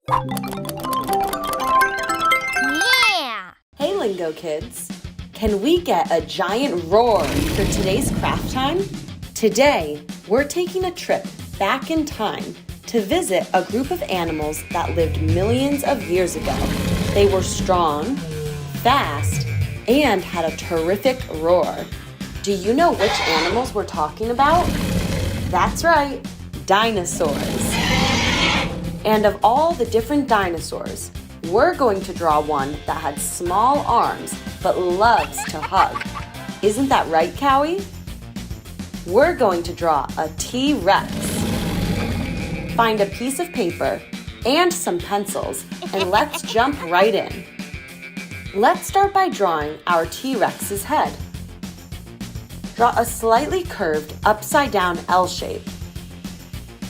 Yeah! Hey Lingokids! Can we get a giant roar for today's craft time? Today, we're taking a trip back in time to visit a group of animals that lived millions of years ago. They were strong, fast, and had a terrific roar. Do you know which animals we're talking about? That's right, dinosaurs. And of all the different dinosaurs, we're going to draw one that had small arms but loves to hug. Isn't that right, Cowie? We're going to draw a T-Rex. Find a piece of paper and some pencils, and let's jump right in. Let's start by drawing our T-Rex's head. Draw a slightly curved upside-down L shape.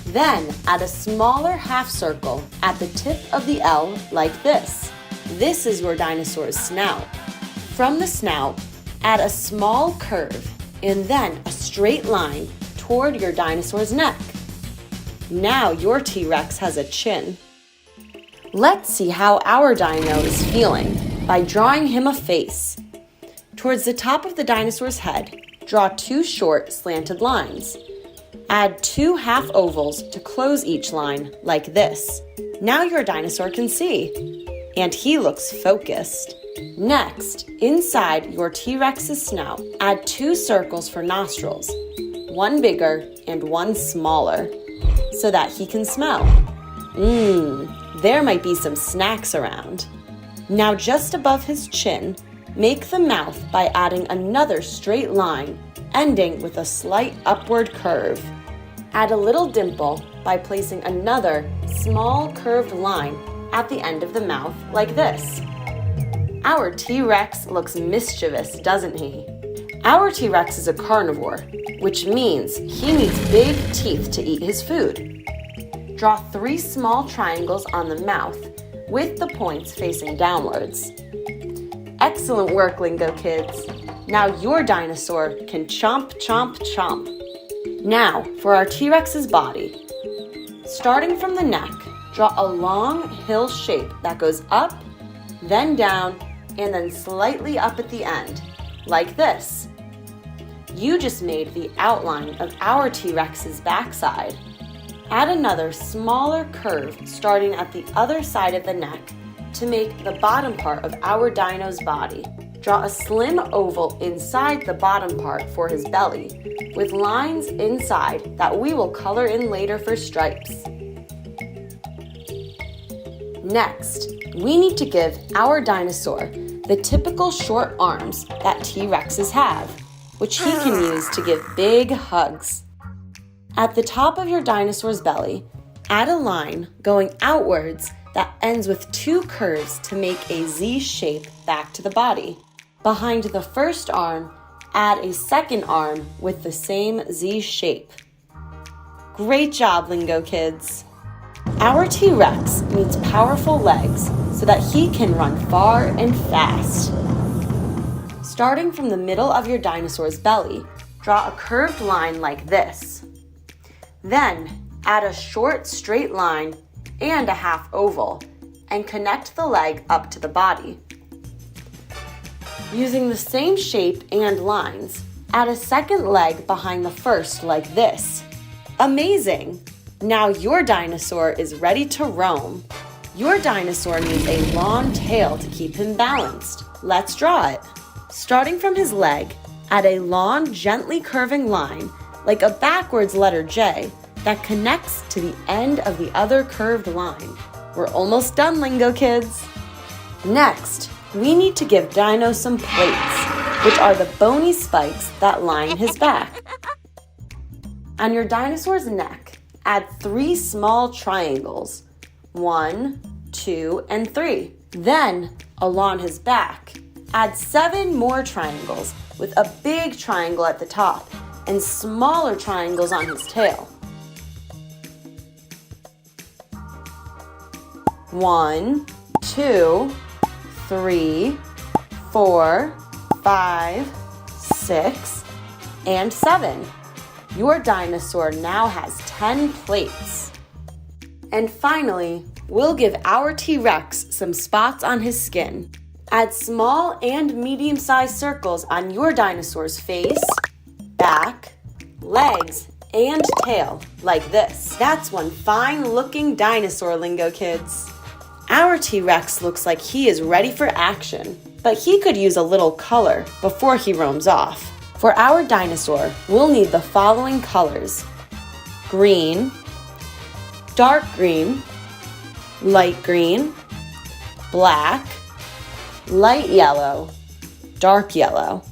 Then add a smaller half circle at the tip of the L like this. This is your dinosaur's snout. From the snout, add a small curve and then a straight line toward your dinosaur's neck. Now your T-Rex has a chin. Let's see how our dino is feeling by drawing him a face. Towards the top of the dinosaur's head, draw 2 short slanted lines. Add 2 half ovals to close each line like this. Now your dinosaur can see, and he looks focused. Next, inside your T-Rex's snout, add 2 circles for nostrils, one bigger and one smaller, so that he can smell. There might be some snacks around. Now just above his chin, make the mouth by adding another straight line, ending with a slight upward curve. Add a little dimple by placing another small curved line at the end of the mouth like this. Our T-Rex looks mischievous, doesn't he? Our T-Rex is a carnivore, which means he needs big teeth to eat his food. Draw 3 small triangles on the mouth with the points facing downwards. Excellent work, Lingokids! Now your dinosaur can chomp, chomp, chomp. Now for our T-Rex's body. Starting from the neck, draw a long hill shape that goes up, then down, and then slightly up at the end, like this. You just made the outline of our T-Rex's backside. Add another smaller curve starting at the other side of the neck to make the bottom part of our dino's body. Draw a slim oval inside the bottom part for his belly, with lines inside that we will color in later for stripes. Next, we need to give our dinosaur the typical short arms that T-Rexes have, which he can use to give big hugs. At the top of your dinosaur's belly, add a line going outwards that ends with 2 curves to make a Z shape back to the body. Behind the first arm, add a second arm with the same Z shape. Great job, Lingokids! Our T-Rex needs powerful legs so that he can run far and fast. Starting from the middle of your dinosaur's belly, draw a curved line like this. Then, add a short straight line and a half oval, and connect the leg up to the body. Using the same shape and lines, add a second leg behind the first like this. Amazing! Now your dinosaur is ready to roam. Your dinosaur needs a long tail to keep him balanced. Let's draw it. Starting from his leg, add a long, gently curving line like a backwards letter J that connects to the end of the other curved line. We're almost done, Lingokids! Next, we need to give Dino some plates, which are the bony spikes that line his back. On your dinosaur's neck, add 3 small triangles, 1, 2, and 3. Then, along his back, add 7 more triangles with a big triangle at the top and smaller triangles on his tail. 1, 2, 3, 4, 5, 6, and 7. Your dinosaur now has 10 plates. And finally, we'll give our T-Rex some spots on his skin. Add small and medium-sized circles on your dinosaur's face, back, legs, and tail, like this. That's one fine-looking dinosaur, Lingo Kids. Our T-Rex looks like he is ready for action, but he could use a little color before he roams off. For our dinosaur, we'll need the following colors: green, dark green, light green, black, light yellow, dark yellow.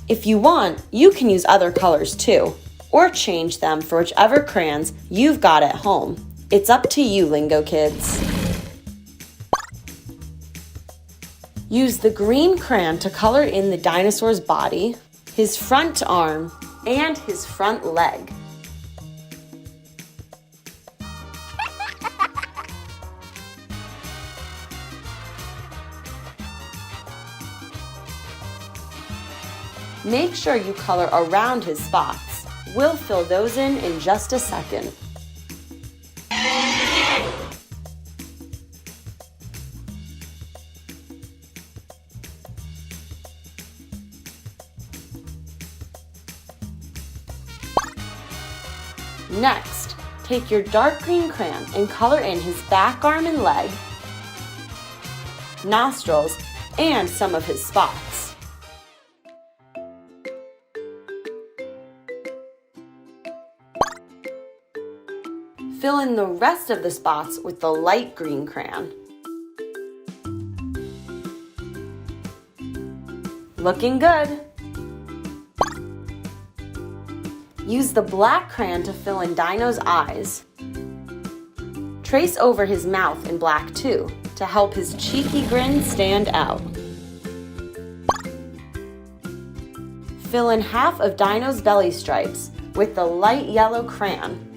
If you want, you can use other colors too, or change them for whichever crayons you've got at home. It's up to you, Lingo Kids. Use the green crayon to color in the dinosaur's body, his front arm, and his front leg. Make sure you color around his spots. We'll fill those in just a second. Next, take your dark green crayon and color in his back arm and leg, nostrils, and some of his spots. Fill in the rest of the spots with the light green crayon. Looking good! Use the black crayon to fill in Dino's eyes. Trace over his mouth in black too, to help his cheeky grin stand out. Fill in half of Dino's belly stripes with the light yellow crayon.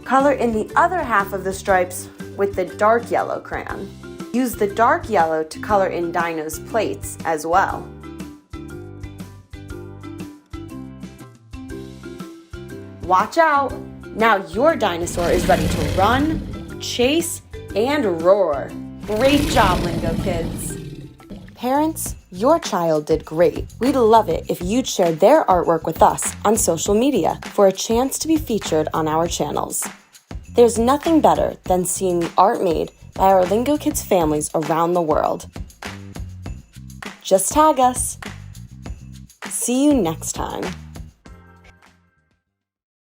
Color in the other half of the stripes with the dark yellow crayon. Use the dark yellow to color in Dino's plates as well. Watch out! Now your dinosaur is ready to run, chase, and roar. Great job, Lingo Kids! Parents, your child did great. We'd love it if you'd share their artwork with us on social media for a chance to be featured on our channels. There's nothing better than seeing art made by our Lingo Kids families around the world. Just tag us. See you next time.